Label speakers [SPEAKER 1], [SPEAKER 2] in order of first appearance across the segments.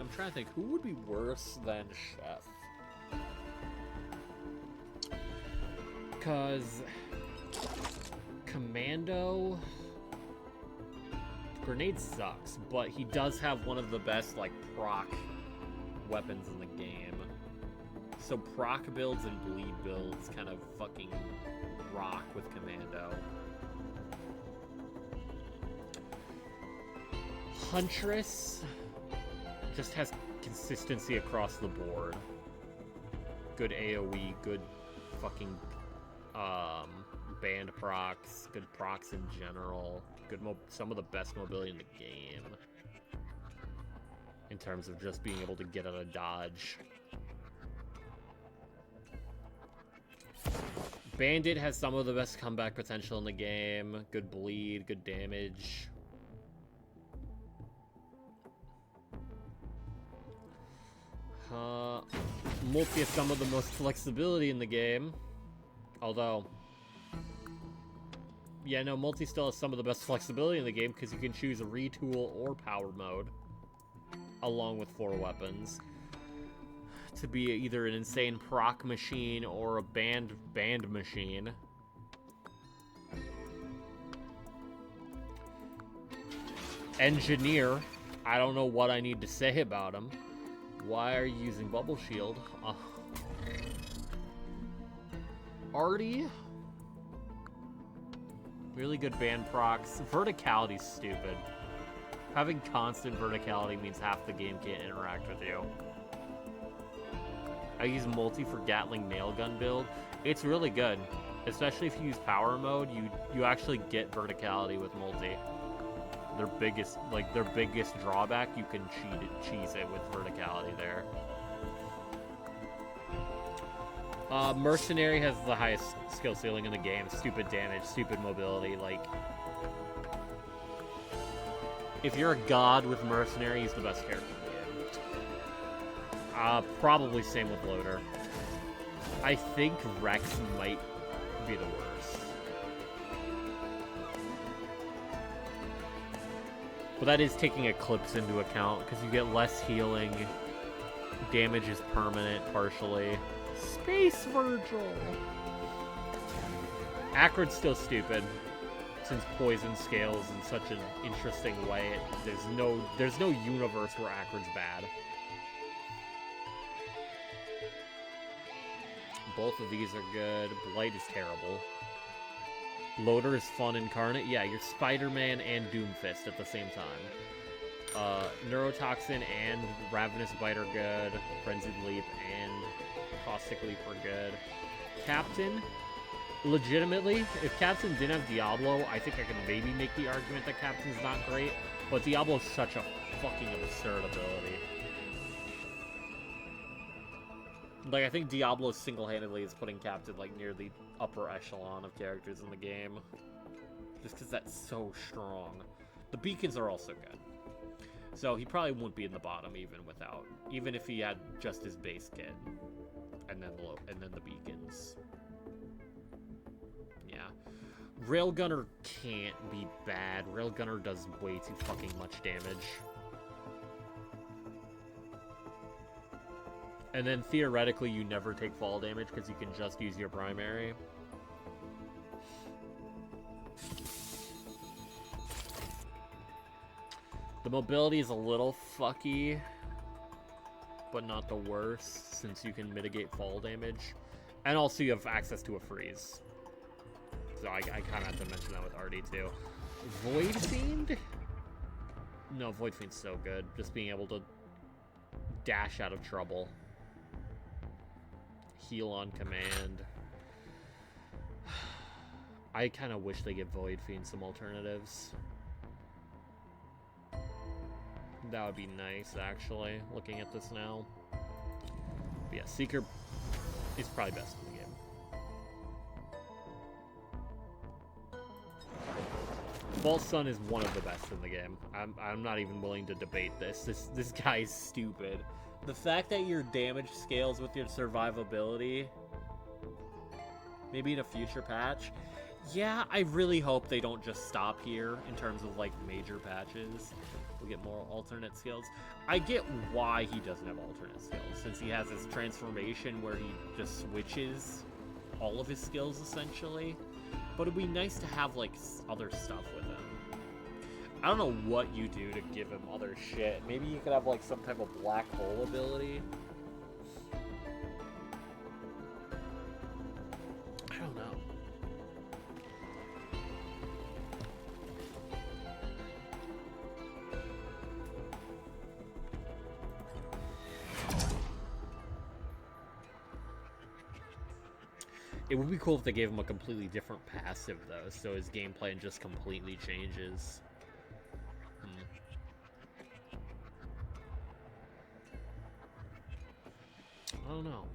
[SPEAKER 1] I'm trying to think, who would be worse than Chef? Because Commando... Grenade sucks, but he does have one of the best, like, proc weapons in the game. So proc builds and bleed builds kind of fucking rock with Commando. Huntress just has consistency across the board. Good AoE, good fucking band procs, good procs in general, good some of the best mobility in the game in terms of just being able to get out of dodge. Bandit has some of the best comeback potential in the game, good bleed, good damage. Multi has some of the most flexibility in the game, although, yeah, no, Multi still has some of the best flexibility in the game because you can choose a retool or power mode, along with 4 weapons, to be either an insane proc machine or a band machine. Engineer, I don't know what I need to say about him. Why are you using Bubble Shield? Artie? Really good band procs. Verticality's stupid. Having constant verticality means half the game can't interact with you. I use Multi for Gatling nail gun build. It's really good. Especially if you use power mode, you actually get verticality with Multi. Their biggest drawback, you can cheese it with verticality there. Mercenary has the highest skill ceiling in the game. Stupid damage, stupid mobility. Like, if you're a god with Mercenary, he's the best character in the game. Probably same with Loader. I think Rex might be the worst. But that is taking Eclipse into account, because you get less healing. Damage is permanent, partially. Space Virgil! Acrid's still stupid, since poison scales in such an interesting way. There's no universe where Acrid's bad. Both of these are good. Blight is terrible. Loader is fun incarnate. Yeah, you're Spider-Man and Doomfist at the same time. Neurotoxin and Ravenous Bite are good. Frenzied Leap and Caustic Leap are good. Captain, legitimately, if Captain didn't have Diablo, I think I could maybe make the argument that Captain's not great, but Diablo's such a fucking absurd ability. Like, I think Diablo single-handedly is putting Captain, like, near the upper echelon of characters in the game. Just because that's so strong. The beacons are also good. So he probably wouldn't be in the bottom even if he had just his base kit. And then the beacons. Yeah. Railgunner can't be bad. Railgunner does way too fucking much damage. And then theoretically, you never take fall damage because you can just use your primary. The mobility is a little fucky, but not the worst, since you can mitigate fall damage. And also you have access to a freeze. So I kind of have to mention that with Artie too. Void Fiend? No, Void Fiend's so good. Just being able to dash out of trouble. Heal on command. I kind of wish they give Void Fiend some alternatives. That would be nice, actually, looking at this now. But yeah, Seeker is probably best in the game. False Sun is one of the best in the game. I'm not even willing to debate this. This guy is stupid. The fact that your damage scales with your survivability, maybe in a future patch, Yeah, I really hope they don't just stop here in terms of, like, major patches. We'll get more alternate skills. I get why he doesn't have alternate skills, since he has this transformation where he just switches all of his skills, essentially. But it'd be nice to have, like, other stuff with him. I don't know what you do to give him other shit. Maybe you could have, like, some type of black hole ability. I don't know. It would be cool if they gave him a completely different passive, though, so his gameplay just completely changes. I don't know.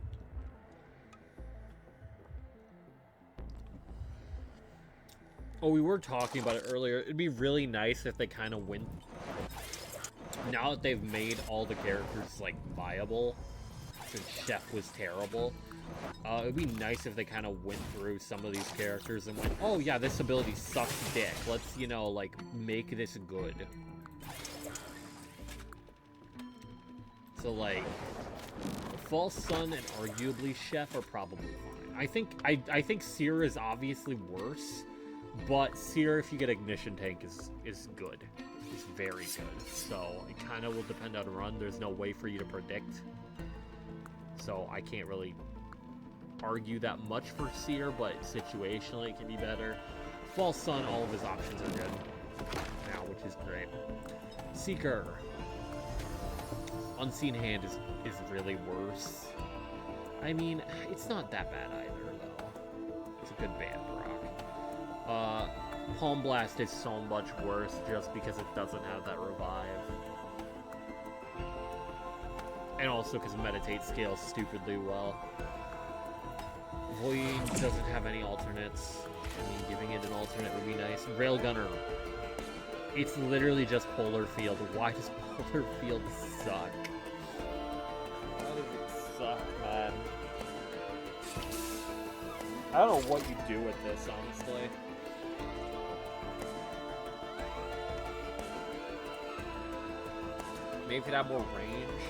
[SPEAKER 1] Oh, we were talking about it earlier. It'd be really nice if they kind of went... Now that they've made all the characters, like, viable, since Chef was terrible, it'd be nice if they kind of went through some of these characters and went, oh yeah, this ability sucks dick. Let's, you know, like, make this good. So, like, False Sun and arguably Chef are probably fine. I think Seer is obviously worse, but Seer, if you get Ignition Tank, is good. It's very good. So it kind of will depend on run. There's no way for you to predict. So I can't really argue that much for Seer, but situationally it can be better. False Sun, all of his options are good now, which is great. Seeker. Unseen Hand is really worse. I mean, it's not that bad either, though. It's a good band rock. Palm Blast is so much worse just because it doesn't have that revive. And also because Meditate scales stupidly well. Void doesn't have any alternates. I mean, giving it an alternate would be nice. Railgunner. It's literally just Polar Field. Why does Polar Field suck? Why does it suck, man? I don't know what you do with this, honestly. Maybe if it had more range.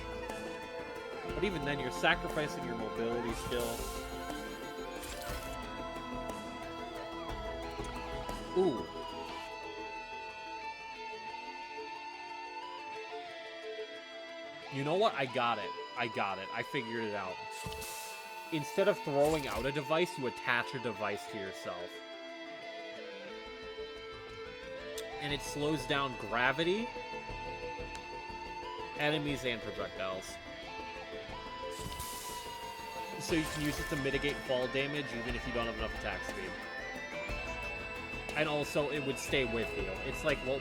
[SPEAKER 1] But even then, you're sacrificing your mobility still. Ooh. You know what? I got it. I figured it out. Instead of throwing out a device, you attach a device to yourself. And it slows down gravity, enemies, and projectiles. So you can use it to mitigate fall damage even if you don't have enough attack speed. And also, it would stay with you. It's like what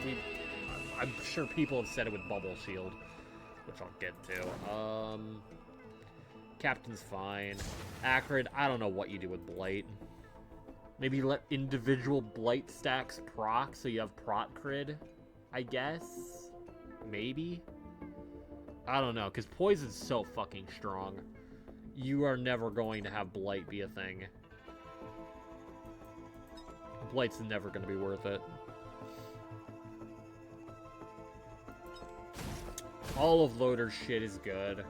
[SPEAKER 1] I'm sure people have said it with Bubble Shield, which I'll get to. Captain's fine. Acrid, I don't know what you do with Blight. Maybe let individual Blight stacks proc, so you have prot crid, I guess? Maybe? I don't know, because Poison's so fucking strong. You are never going to have Blight be a thing. Blight's never going to be worth it. All of Loader's shit is good.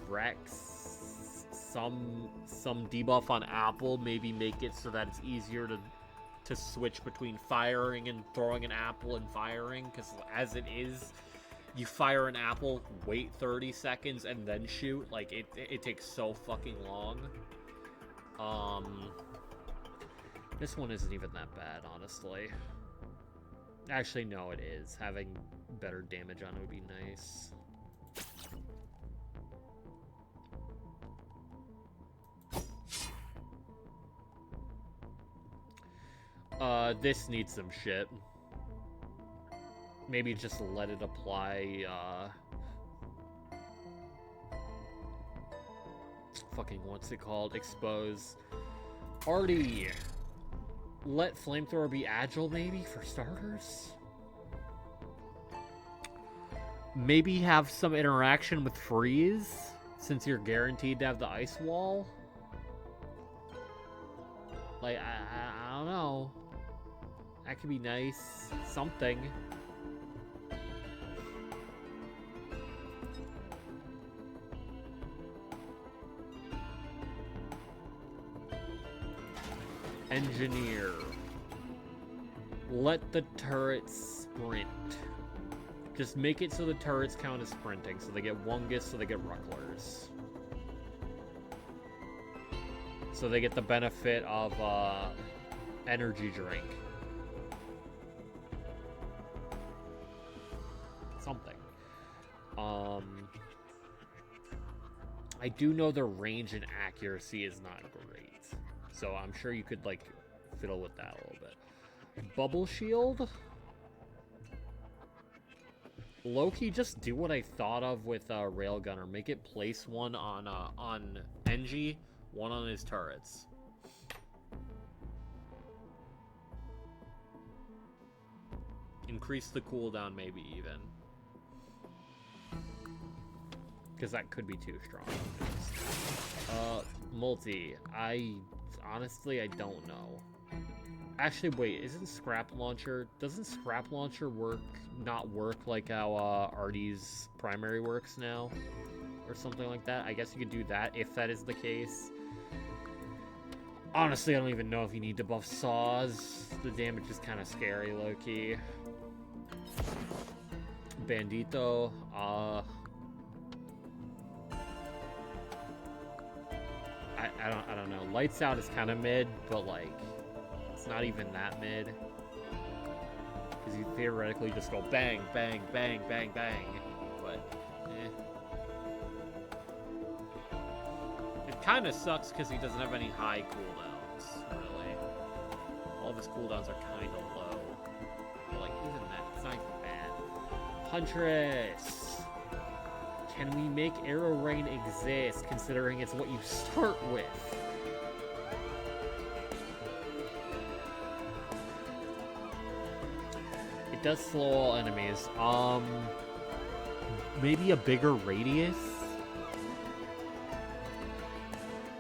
[SPEAKER 1] Rex, some debuff on Apple, maybe make it so that it's easier to switch between firing and throwing an apple and firing, because as it is, you fire an apple, wait 30 seconds, and then shoot. Like, it takes so fucking long. This one isn't even that bad, honestly. Actually, no, it is. Having better damage on it would be nice. This needs some shit. Maybe just let it apply, fucking, what's it called? Expose. Already. Let Flamethrower be agile, maybe, for starters? Maybe have some interaction with Freeze, since you're guaranteed to have the Ice Wall? Like, I That could be nice. Something. Engineer. Let the turrets sprint. Just make it so the turrets count as sprinting. So they get Wungus, so they get Rucklers. So they get the benefit of energy drink. Something. I do know their range and accuracy is not great. So I'm sure you could, like, fiddle with that a little bit. Bubble Shield? Low-key, just do what I thought of with Railgunner. Make it place one on Engie, one on his turrets. Increase the cooldown, maybe, even. Because that could be too strong. Multi. Honestly, I don't know. Actually, wait, isn't Scrap Launcher... Doesn't Scrap Launcher not work like how Artie's primary works now? Or something like that? I guess you could do that if that is the case. Honestly, I don't even know if you need to buff Saws. The damage is kind of scary, low-key. Bandito, I don't know. Lights Out is kind of mid, but like, it's not even that mid. Because you theoretically just go bang, bang, bang, bang, bang. But, It kind of sucks because he doesn't have any high cooldowns, really. All of his cooldowns are kind of low. But like, even that, it's not even bad. Huntress! Can we make Arrow Rain exist, considering it's what you start with? It does slow all enemies. Maybe a bigger radius?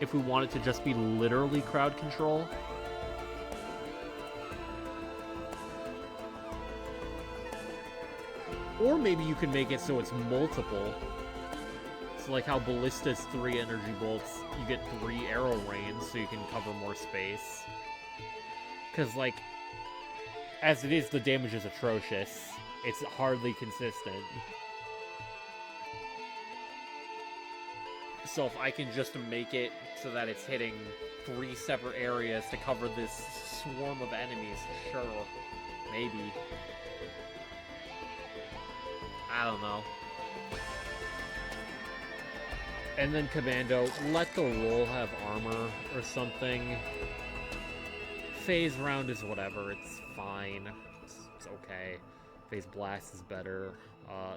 [SPEAKER 1] If we want it to just be literally crowd control? Or maybe you can make it so it's multiple. So like how Ballista's 3 energy bolts, you get 3 arrow rains so you can cover more space. Because like, as it is, the damage is atrocious. It's hardly consistent. So if I can just make it so that it's hitting 3 separate areas to cover this swarm of enemies, sure, maybe. I don't know. And then Commando, let the roll have armor or something. Phase round is whatever, it's fine. It's okay. Phase blast is better.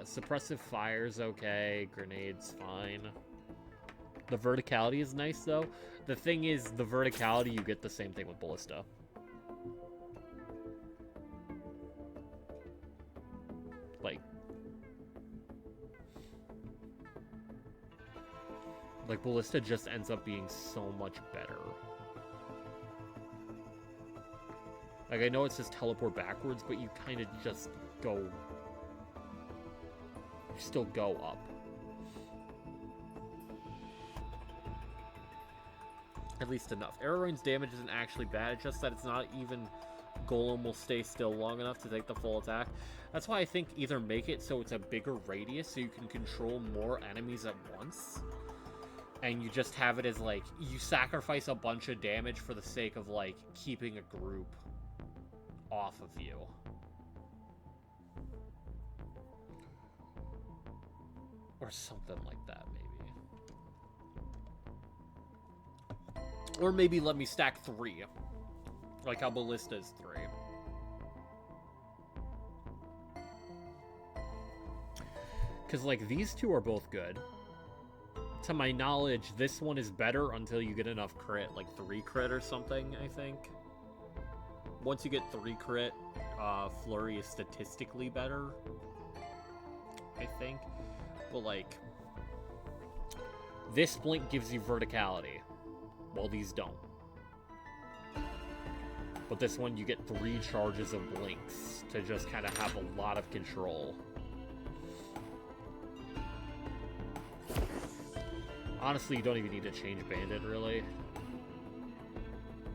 [SPEAKER 1] Suppressive fire's okay. Grenade's fine. The verticality is nice though. The thing is, the verticality, you get the same thing with Ballista. Like, Ballista just ends up being so much better. Like, I know it says teleport backwards, but you kind of just go... You still go up. At least enough. Arrow Rain's damage isn't actually bad, it's just that it's not even... Golem will stay still long enough to take the full attack. That's why I think either make it so it's a bigger radius so you can control more enemies at once. And you just have it as, like, you sacrifice a bunch of damage for the sake of, like, keeping a group off of you. Or something like that, maybe. Or maybe let me stack 3. Like how Ballista is 3. Because, like, these two are both good. To my knowledge, this one is better until you get enough crit, like 3 crit or something, I think. Once you get 3 crit, Flurry is statistically better, I think. But, like, this Blink gives you verticality, while these don't. But this one, you get 3 charges of blinks to just kind of have a lot of control. Honestly, you don't even need to change Bandit, really.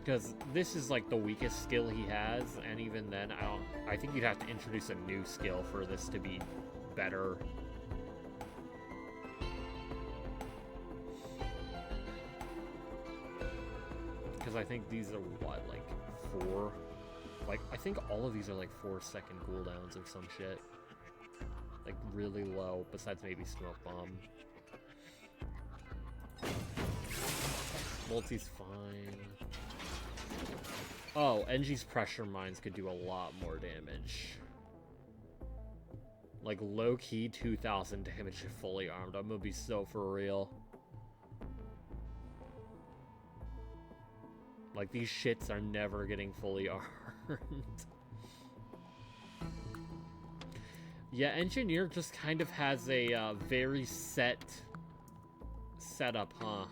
[SPEAKER 1] Because this is, like, the weakest skill he has, and even then, I think you'd have to introduce a new skill for this to be better. Because I think these are, what, like, 4? Like, I think all of these are, like, 4-second cooldowns or some shit. Like, really low, besides maybe Smoke Bomb. Multi's fine. Oh, NG's Pressure Mines could do a lot more damage. Like, low-key 2,000 damage if fully armed. I'm gonna be so for real. Like, these shits are never getting fully armed. Yeah, Engineer just kind of has a very set setup, huh?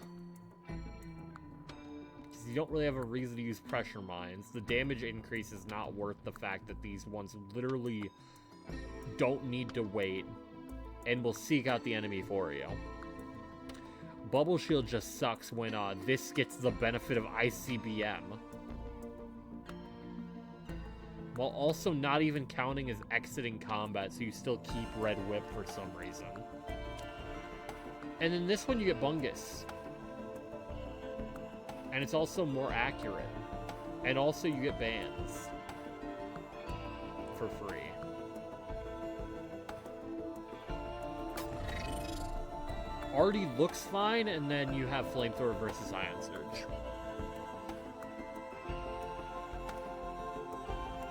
[SPEAKER 1] Because you don't really have a reason to use Pressure Mines. The damage increase is not worth the fact that these ones literally don't need to wait and will seek out the enemy for you. Bubble Shield just sucks when this gets the benefit of ICBM. While also not even counting as exiting combat, so you still keep Red Whip for some reason. And then this one you get Bungus. And it's also more accurate. And also you get bans. For free. Already looks fine, and then you have Flamethrower versus Ion Surge.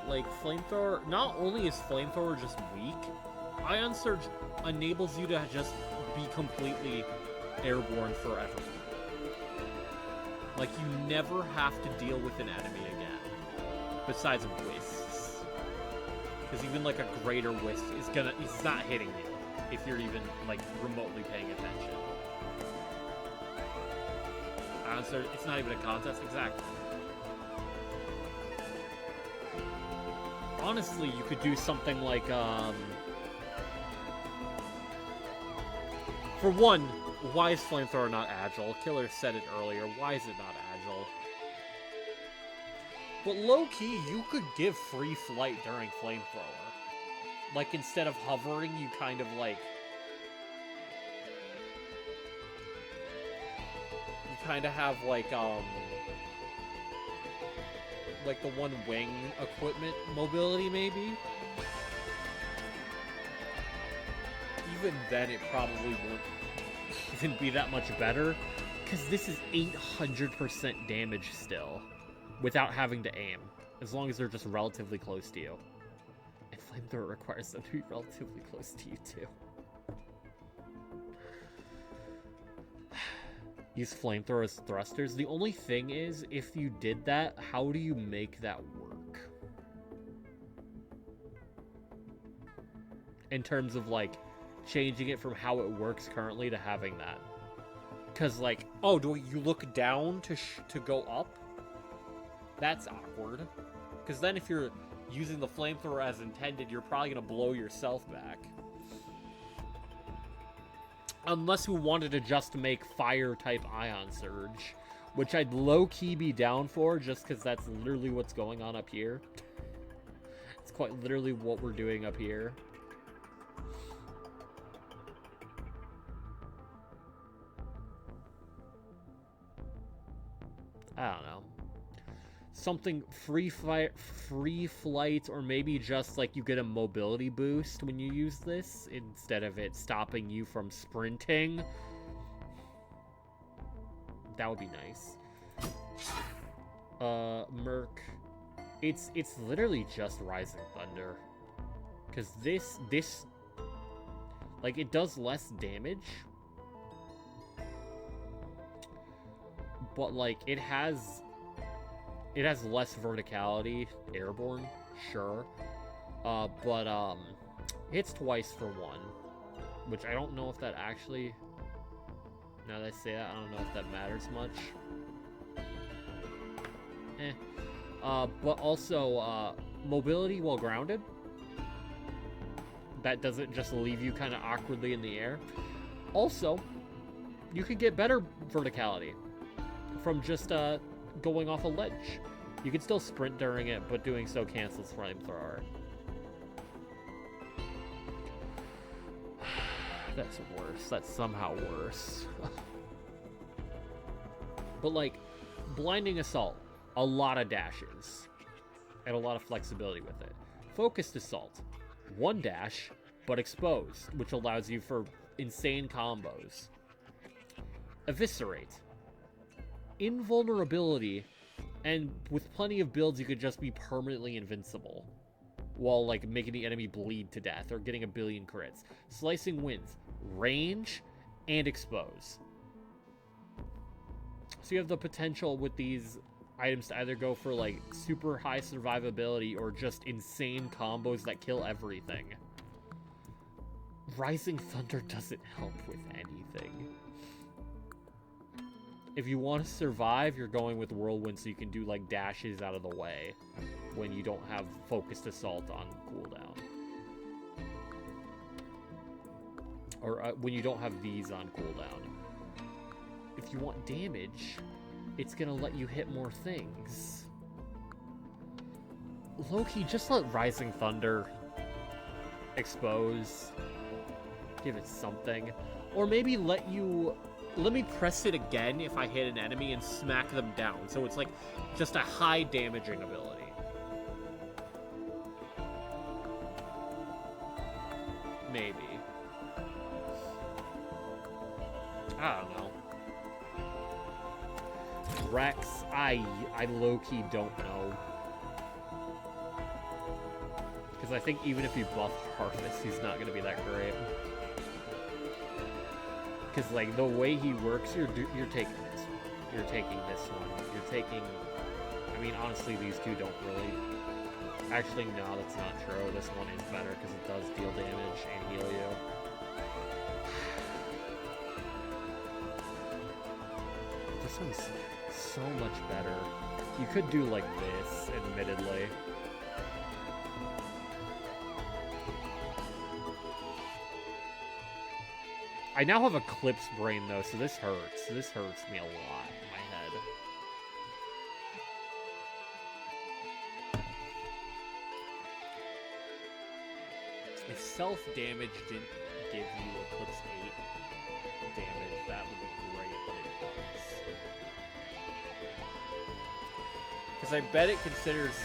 [SPEAKER 1] Like, Flamethrower, not only is Flamethrower just weak, Ion Surge enables you to just be completely airborne forever. Like, you never have to deal with an enemy again, besides Wisps. Because even, like, a greater Wisp is it's not hitting you. If you're even, like, remotely paying attention. So it's not even a contest? Exactly. Honestly, you could do something like, for one, why is Flamethrower not agile? Killer said it earlier. Why is it not agile? But low-key, you could give free flight during Flamethrower. Like, instead of hovering, you kind of, like... You kind of have, like the one wing equipment mobility, maybe? Even then, it probably wouldn't even be that much better. Because this is 800% damage still. Without having to aim. As long as they're just relatively close to you. Flamethrower requires them to be relatively close to you, too. Use Flamethrower as thrusters. The only thing is, if you did that, how do you make that work? In terms of, like, changing it from how it works currently to having that. Because, like, oh, do you look down to go up? That's awkward. Because then if you're using the Flamethrower as intended, you're probably going to blow yourself back. Unless we wanted to just make fire-type Ion Surge, which I'd low-key be down for, just because that's literally what's going on up here. It's quite literally what we're doing up here. I don't know. Something free flight, or maybe just like you get a mobility boost when you use this instead of it stopping you from sprinting. That would be nice. Merc. It's literally just Rising Thunder. Cause this like it does less damage. But like it has less verticality, airborne, sure. But hits twice for 1. Which I don't know if that actually... Now that I say that, I don't know if that matters much. But also mobility while grounded. That doesn't just leave you kind of awkwardly in the air. Also, you could get better verticality from just going off a ledge. You can still sprint during it, but doing so cancels flamethrower. That's worse. That's somehow worse. But like, blinding assault, a lot of dashes and a lot of flexibility with it. Focused assault, one dash, but exposed, which allows you for insane combos. Eviscerate, invulnerability, and with plenty of builds, you could just be permanently invincible while like making the enemy bleed to death or getting a billion crits. Slicing Winds, range, and expose. So you have the potential with these items to either go for like super high survivability or just insane combos that kill everything. Rising Thunder doesn't help with anything. If you want to survive, you're going with Whirlwind so you can do like dashes out of the way when you don't have Focused Assault on cooldown. Or when you don't have these on cooldown. If you want damage, it's gonna let you hit more things. Low-key, just let Rising Thunder expose. Give it something. Or maybe let me press it again if I hit an enemy and smack them down. So it's like just a high damaging ability. Maybe. I don't know. Rex, I low-key don't know. Because I think even if you buff Harvest, he's not going to be that great. Because like the way he works, you're taking this. You're taking this one. You're taking. I mean, honestly, these two don't really. Actually, no, that's not true. This one is better because it does deal damage and heal you. This one's so much better. You could do like this, admittedly. I now have Eclipse Brain, though, so this hurts. This hurts me a lot in my head. If self-damage didn't give you Eclipse 8 damage, that would be great, but it does. Because I bet it considers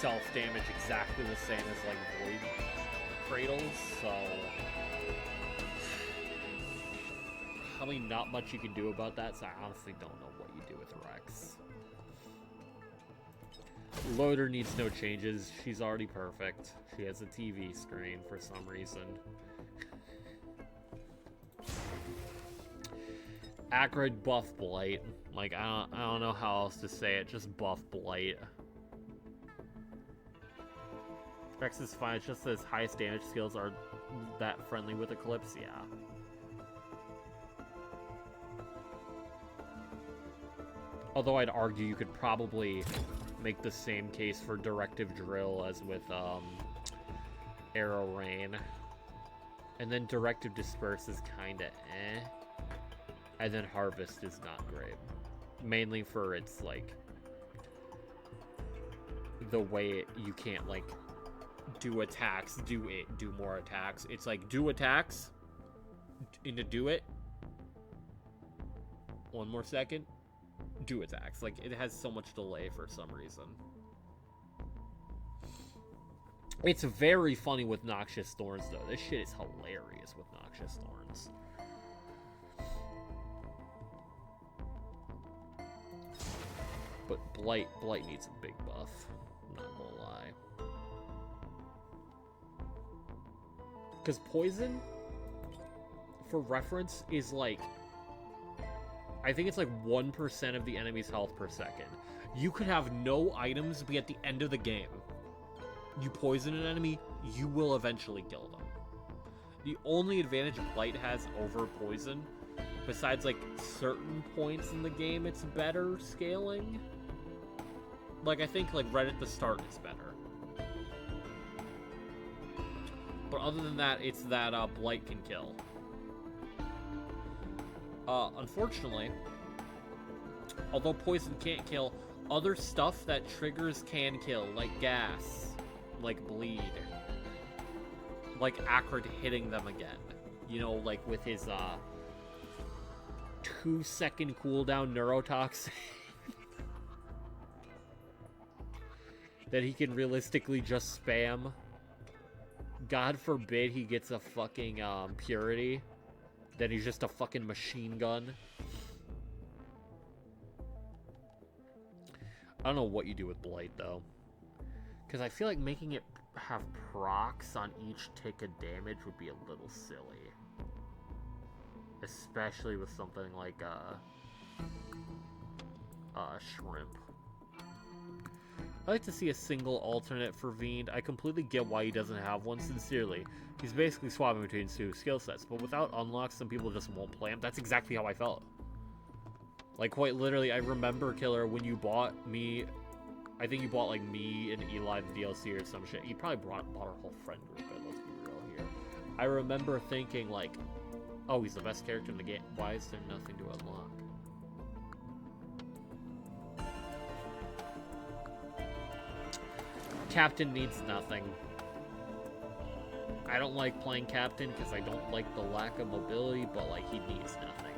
[SPEAKER 1] self-damage exactly the same as, like, Void Cradles, so... Probably not much you can do about that, so I honestly don't know what you do with Rex. Loader needs no changes. She's already perfect. She has a TV screen for some reason. Acrid buff Blight. Like, I don't know how else to say it. Just buff Blight. Rex is fine. It's just that his highest damage skills are that friendly with Eclipse. Yeah. Although I'd argue you could probably make the same case for Directive Drill as with Arrow Rain. And then Directive Disperse is kinda eh. And then Harvest is not great. Mainly for its, like, the way you can't, like, do attacks, do more attacks. It's like, do attacks, into do it. One more second. Do attacks. Like, it has so much delay for some reason. It's very funny with Noxious Thorns, though. This shit is hilarious with Noxious Thorns. But Blight needs a big buff. I'm not gonna lie. Because Poison, for reference, is like... I think it's like 1% of the enemy's health per second. You could have no items be at the end of the game. You poison an enemy, you will eventually kill them. The only advantage Blight has over Poison, besides like certain points in the game it's better scaling, Like, I think, like, right at the start is better. But other than that, it's that Blight can kill. Unfortunately, although poison can't kill, other stuff that triggers can kill, like gas, like bleed, like Acrid hitting them again. You know, like with his 2-second cooldown neurotoxin that he can realistically just spam. God forbid he gets a fucking purity. Then he's just a fucking machine gun. I don't know what you do with Blight, though. Because I feel like making it have procs on each tick of damage would be a little silly. Especially with something like Shrimp. I like to see a single alternate for Fiend. I completely get why he doesn't have one, sincerely. He's basically swapping between two skill sets, but without unlocks, some people just won't play him. That's exactly how I felt. Like, quite literally, I remember, Killer, when you bought me... I think you bought, like, me and Eli the DLC or some shit. You probably bought our whole friend group, but let's be real here. I remember thinking, like, oh, he's the best character in the game. Why is there nothing to unlock? Captain needs nothing. I don't like playing Captain because I don't like the lack of mobility, but, like, he needs nothing.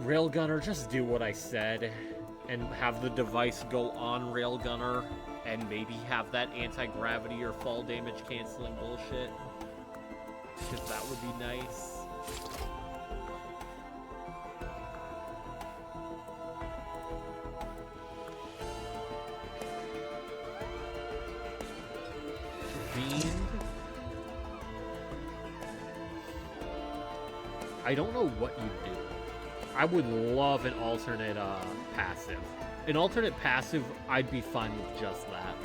[SPEAKER 1] Railgunner, just do what I said and have the device go on Railgunner and maybe have that anti-gravity or fall damage canceling bullshit. Because that would be nice. Fiend? I don't know what you do. I would love an alternate passive. An alternate passive, I'd be fine with just that.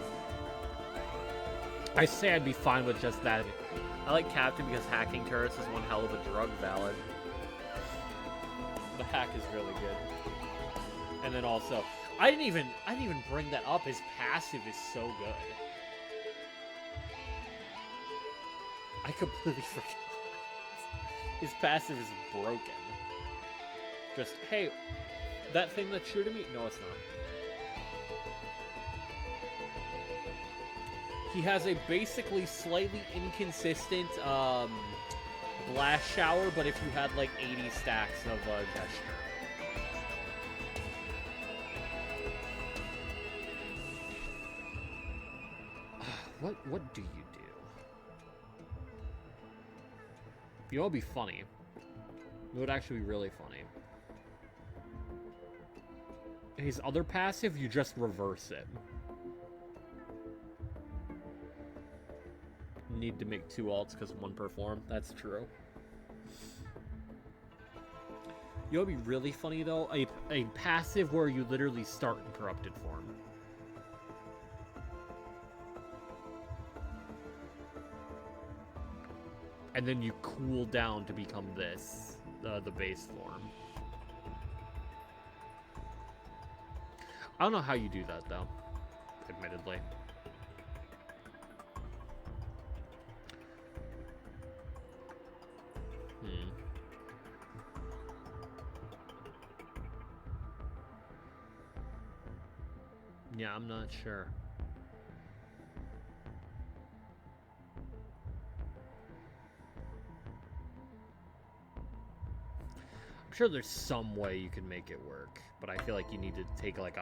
[SPEAKER 1] I say I'd be fine with just that. I like Captain because hacking turrets is one hell of a drug, Valid. The hack is really good. And then also, I didn't even bring that up. His passive is so good. I completely forgot. His passive is broken. Just, hey, that thing that's shooting me? No, it's not. He has a basically slightly inconsistent blast shower, but if you had like 80 stacks of gesture. What do you do? You know what would be funny? It would actually be really funny. His other passive, you just reverse it. Need to make 2 alts because 1 perform. That's true. You know what would be really funny, though? A passive where you literally start in Corrupted form. And then you cool down to become this, the base form. I don't know how you do that, though, admittedly. Yeah, I'm not sure. I'm sure there's some way you can make it work, but I feel like you need to take like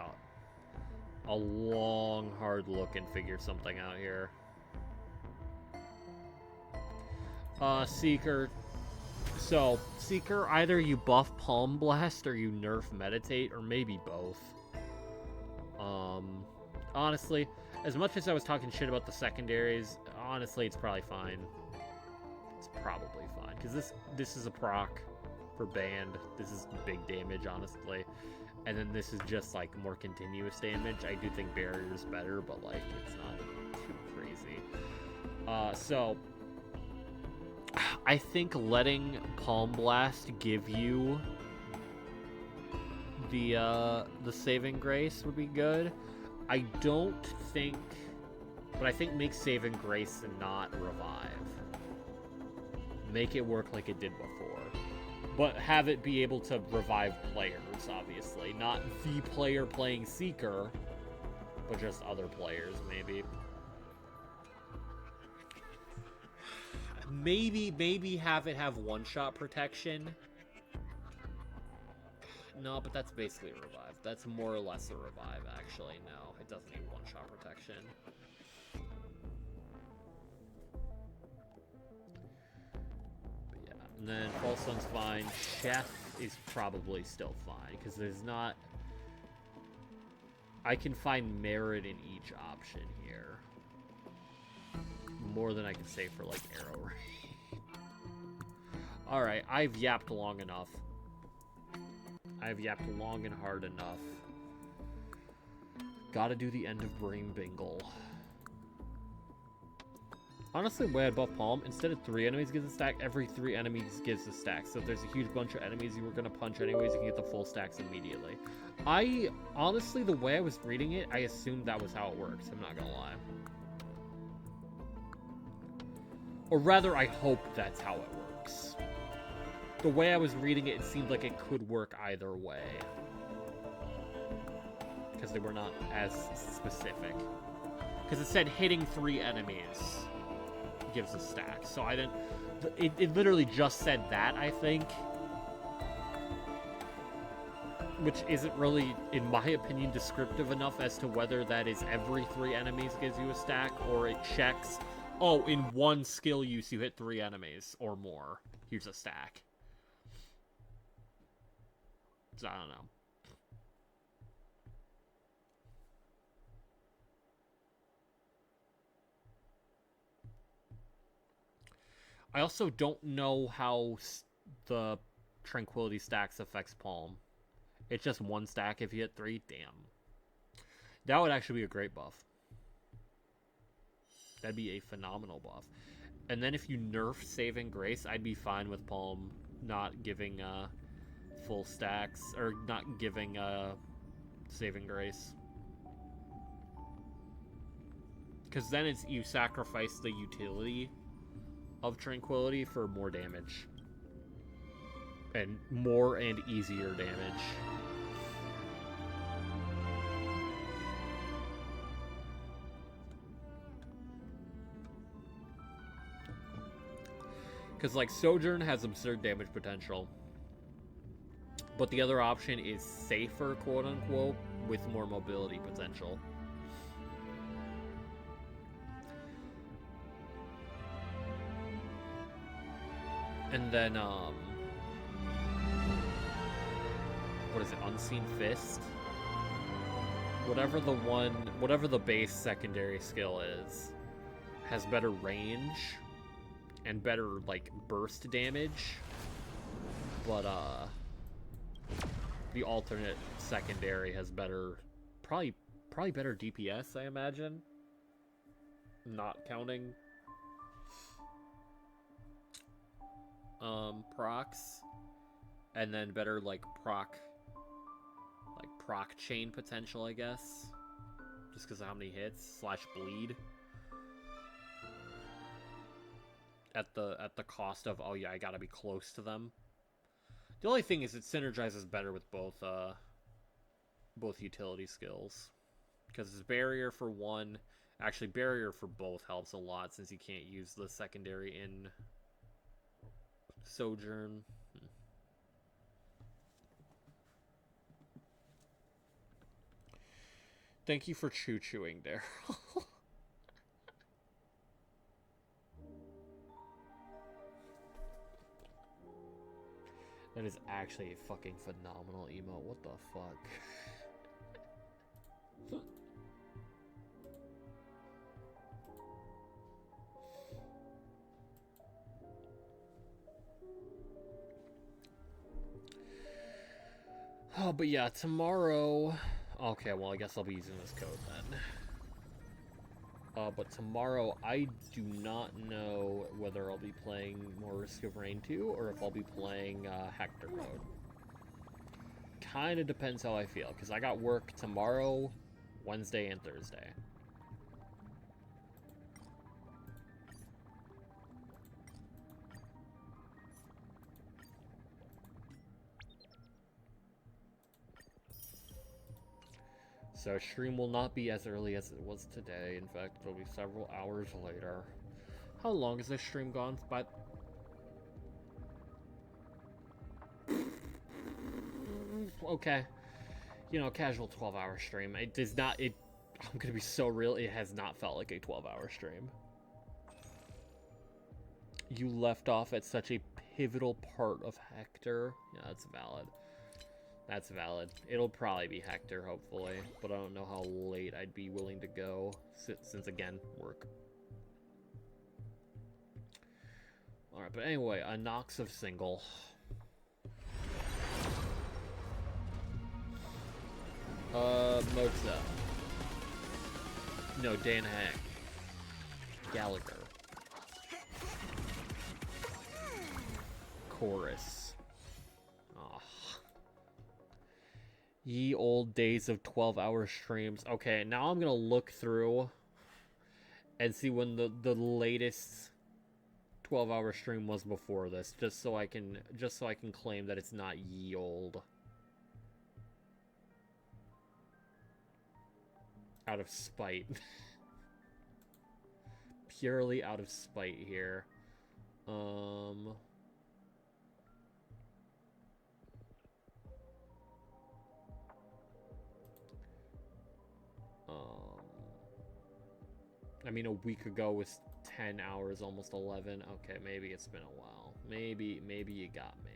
[SPEAKER 1] a long, hard look and figure something out here. Seeker. So, Seeker, either you buff Palm Blast or you nerf Meditate, or maybe both. Honestly, as much as I was talking shit about the secondaries, honestly, it's probably fine. It's probably fine, because this is a proc for Band. This is big damage, honestly. And then this is just, like, more continuous damage. I do think Barrier's better, but, like, it's not too crazy. So, I think letting Palm Blast give you the saving grace would be good. I don't think, but I think make saving grace and not revive. Make it work like it did before, but have it be able to revive players, obviously. Not the player playing Seeker, but just other players, maybe. Maybe have it have one-shot protection. No, but that's basically a revive. That's more or less a revive, actually. No, it doesn't need one-shot protection. But yeah, and then False Sun's fine. Chef is probably still fine, because there's not... I can find merit in each option here. More than I can say for, like, Arrow Rain. Alright, I've yapped long enough. I've yapped long and hard enough. Gotta do the end of Brain Bingle. Honestly, the way I'd buff Palm, instead of 3 enemies gives a stack, every 3 enemies gives a stack. So if there's a huge bunch of enemies you were gonna punch anyways, you can get the full stacks immediately. Honestly, the way I was reading it, I assumed that was how it works. I'm not gonna lie. Or rather, I hope that's how it works. The way I was reading it, it seemed like it could work either way. Because they were not as specific. Because it said hitting 3 enemies gives a stack. So I didn't... It literally just said that, I think. Which isn't really, in my opinion, descriptive enough as to whether that is every 3 enemies gives you a stack, or it checks, oh, in one skill use you hit 3 enemies or more. Here's a stack. So I don't know. I also don't know how the Tranquility stacks affects Palm. It's just 1 stack if you hit 3? Damn. That would actually be a great buff. That'd be a phenomenal buff. And then if you nerf Saving Grace, I'd be fine with Palm not giving full stacks, or not giving Saving Grace. Because then it's you sacrifice the utility of Tranquility for more damage. And more and easier damage. Because, like, Sojourn has absurd damage potential. But the other option is safer, quote-unquote, with more mobility potential. And then, what is it, Unseen Fist? Whatever the base secondary skill is, has better range and better, like, burst damage, but, the alternate secondary has better, probably better DPS, I imagine, not counting, procs, and then better, like, proc chain potential, I guess, just because of how many hits, / bleed. At the cost of, oh yeah, I gotta be close to them. The only thing is it synergizes better with both utility skills. Because it's barrier for one, actually barrier for both helps a lot since you can't use the secondary in Sojourn. Thank you for chewing, Daryl. That is actually a fucking phenomenal emote. What the fuck? Oh, but yeah, tomorrow... Okay, well, I guess I'll be using this code then. But tomorrow, I do not know whether I'll be playing more Risk of Rain 2 or if I'll be playing Hector mode. kind of depends how I feel, because I got work tomorrow, Wednesday, and Thursday. So stream will not be as early as it was today. In fact, it'll be several hours later. How long is this stream gone? But okay, you know, casual 12-hour stream. It does not. I'm gonna be so real. It has not felt like a 12-hour stream. You left off at such a pivotal part of Hector. Yeah, that's valid. That's valid. It'll probably be Hector, hopefully, but I don't know how late I'd be willing to go, since again, work. Alright, but anyway, a Nox of Single. Moza. No, Dan Hack. Gallagher. Chorus. Oh. Ye old days of 12-hour streams. Okay, now I'm gonna look through and see when the latest 12-hour stream was before this, just so I can claim that it's not ye old. Out of spite. Purely out of spite here. I mean, a week ago was 10 hours, almost 11. Okay, maybe it's been a while. Maybe you got me.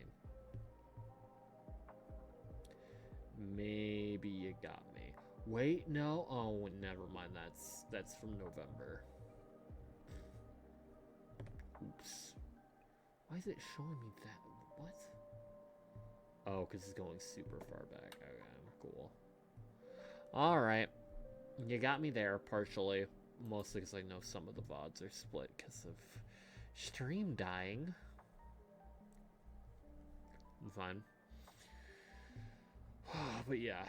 [SPEAKER 1] Maybe you got me. Wait, no. Oh, never mind. That's from November. Oops. Why is it showing me that? What? Oh, because it's going super far back. Okay, cool. Alright. You got me there, partially. Mostly because I know some of the VODs are split because of stream dying. I'm fine. But yeah,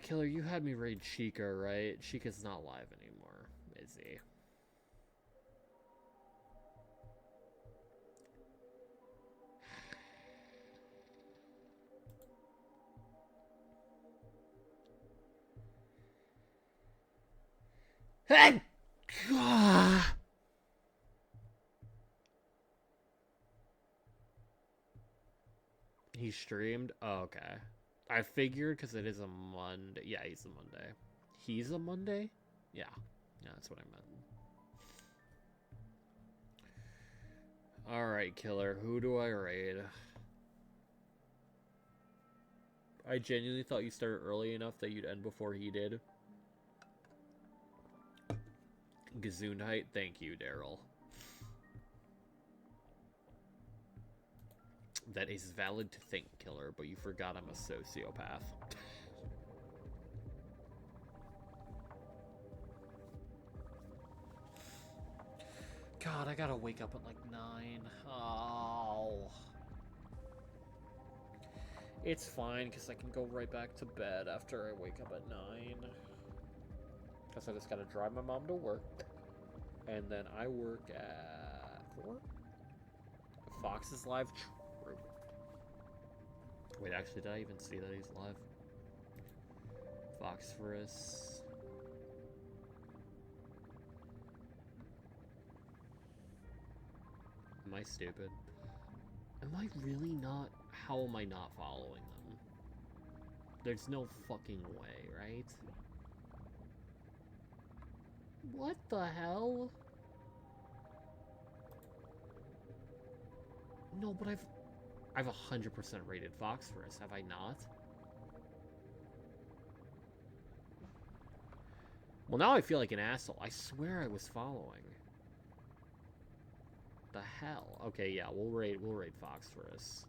[SPEAKER 1] Killer, you had me raid Chica, right? Chica's not live anymore, is he? Hey! He streamed? Oh, okay. I figured because it is a Monday. Yeah, he's a Monday. He's a Monday? Yeah. Yeah, that's what I meant. Alright, Killer. Who do I raid? I genuinely thought you started early enough that you'd end before he did. Gesundheit, thank you, Daryl. That is valid to think, Killer, but you forgot I'm a sociopath. God, I gotta wake up at like 9. Oh. It's fine, because I can go right back to bed after I wake up at 9. Because I just gotta drive my mom to work. And then I work at 4? Fox is live? True. Wait, actually, did I even see that he's live? Phosphorus. Am I stupid? Am I really not? How am I not following them? There's no fucking way, right? What the hell? No, but I've 100% rated Phosphorus, have I not? Well, now I feel like an asshole. I swear I was following. The hell? Okay, yeah, we'll raid Phosphorus.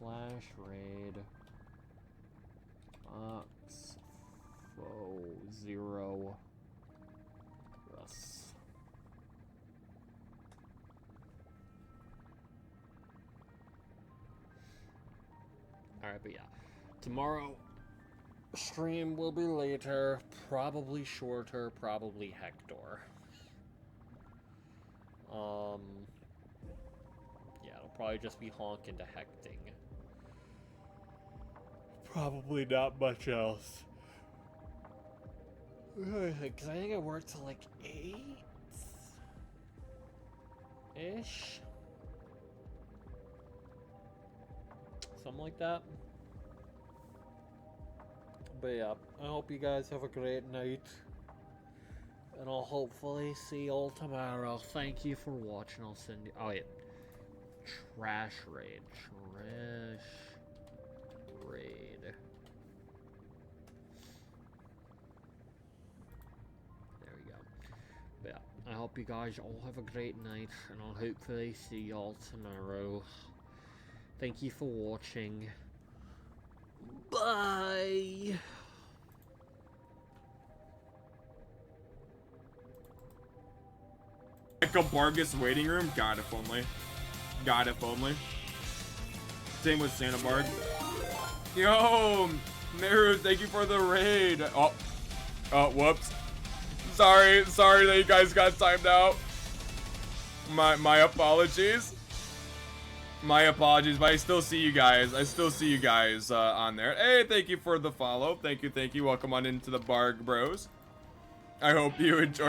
[SPEAKER 1] /raid Fox Fo 0 Russ. Alright, but yeah. Tomorrow, stream will be later, probably shorter, probably Hector. Yeah, it'll probably just be honk into hecting. Probably not much else. Because I think I work till like 8-ish? Something like that. But yeah, I hope you guys have a great night. And I'll hopefully see you all tomorrow. Thank you for watching. I'll send you... Oh, yeah. Trash raid. Trash raid. There we go. But yeah, I hope you guys all have a great night. And I'll hopefully see you all tomorrow. Thank you for watching. Bye!
[SPEAKER 2] Like a Bargus waiting room? God, if only. God, if only. Same with Santa Barg. Yo, Meru, thank you for the raid. Oh, whoops. Sorry that you guys got timed out. My apologies. My apologies, but I still see you guys. On there. Hey, thank you for the follow. Thank you. Welcome on into the Barg Bros. I hope you enjoy.